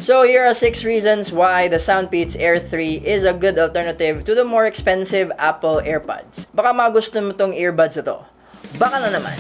So here are 6 reasons why the Soundpeats Air 3 is a good alternative to the more expensive Apple Airpods. Baka magusto mo tong earbuds na to. Baka na naman.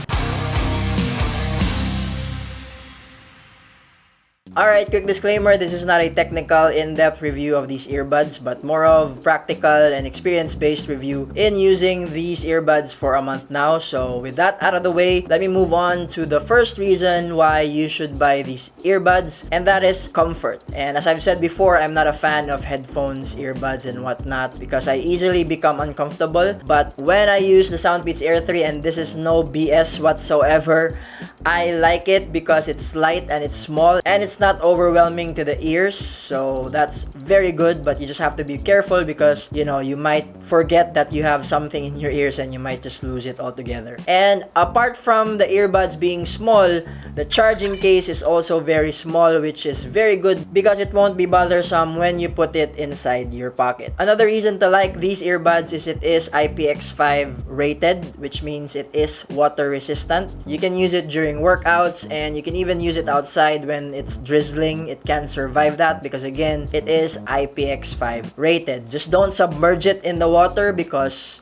Alright, quick disclaimer, this is not a technical, in-depth review of these earbuds, but more of practical and experience-based review in using these earbuds for a month now. So with that out of the way, let me move on to the first reason why you should buy these earbuds, and that is comfort. And as I've said before, I'm not a fan of headphones, earbuds, and whatnot because I easily become uncomfortable. But when I use the Soundpeats Air 3, and this is no BS whatsoever, I like it because it's light and it's small and it's not overwhelming to the ears, so that's very good. But you just have to be careful because you might forget that you have something in your ears and you might just lose it altogether. And apart from the earbuds being small, the charging case is also very small, which is very good because it won't be bothersome when you put it inside your pocket. Another reason to like these earbuds is it is IPX5 rated, which means it is water resistant. You can use it during workouts and you can even use it outside when it's drizzling. It can survive that because again, it is IPX5 rated. Just don't submerge it in the water because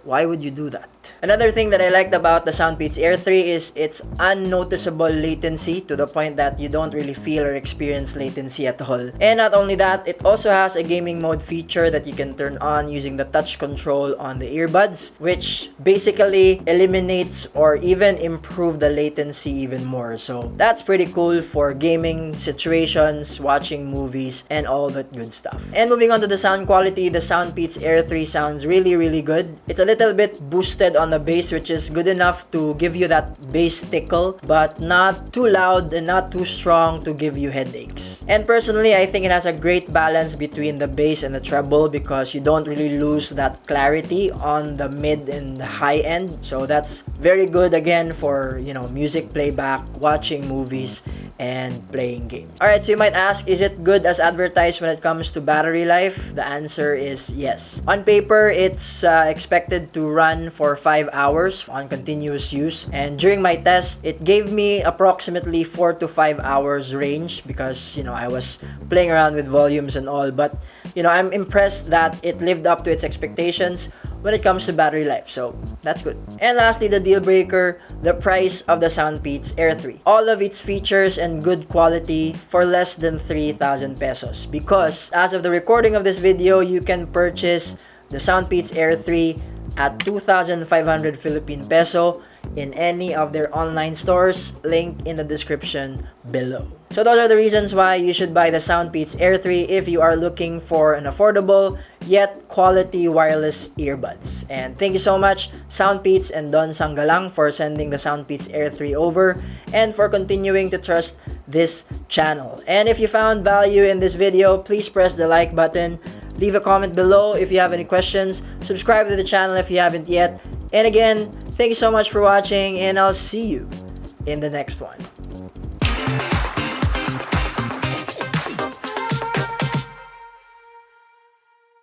why would you do that? Another thing that I liked about the Soundpeats Air 3 is its unnoticeable latency, to the point that you don't really feel or experience latency at all. And not only that, it also has a gaming mode feature that you can turn on using the touch control on the earbuds, which basically eliminates or even improve the latency even more. So that's pretty cool for gaming situations, watching movies, and all that good stuff. And moving on to the sound quality, the Soundpeats Air 3 sounds really good. It's a little bit boosted on the bass, which is good enough to give you that bass tickle, but not too loud and not too strong to give you headaches. And personally, I think it has a great balance between the bass and the treble because you don't really lose that clarity on the mid and the high end. So that's very good again for music playback, watching movies, and playing games. Alright, so you might ask, is it good as advertised when it comes to battery life? The answer is yes. On paper, it's expected to run for 5 hours on continuous use, and during my test, it gave me approximately 4 to 5 hours range because I was playing around with volumes and all, but I'm impressed that it lived up to its expectations when it comes to battery life, so that's good. And lastly, the deal breaker, the price of the Soundpeats Air 3. All of its features and good quality for less than 3,000 pesos, because as of the recording of this video, you can purchase the Soundpeats Air 3 at 2,500 Philippine peso in any of their online stores, link in the description below. So those are the reasons why you should buy the Soundpeats Air 3 if you are looking for an affordable yet quality wireless earbuds. And thank you so much, Soundpeats and Don Sanggalang, for sending the Soundpeats Air 3 over and for continuing to trust this channel. And if you found value in this video, please press the like button, leave a comment below if you have any questions, subscribe to the channel if you haven't yet, and again, thank you so much for watching, and I'll see you in the next one.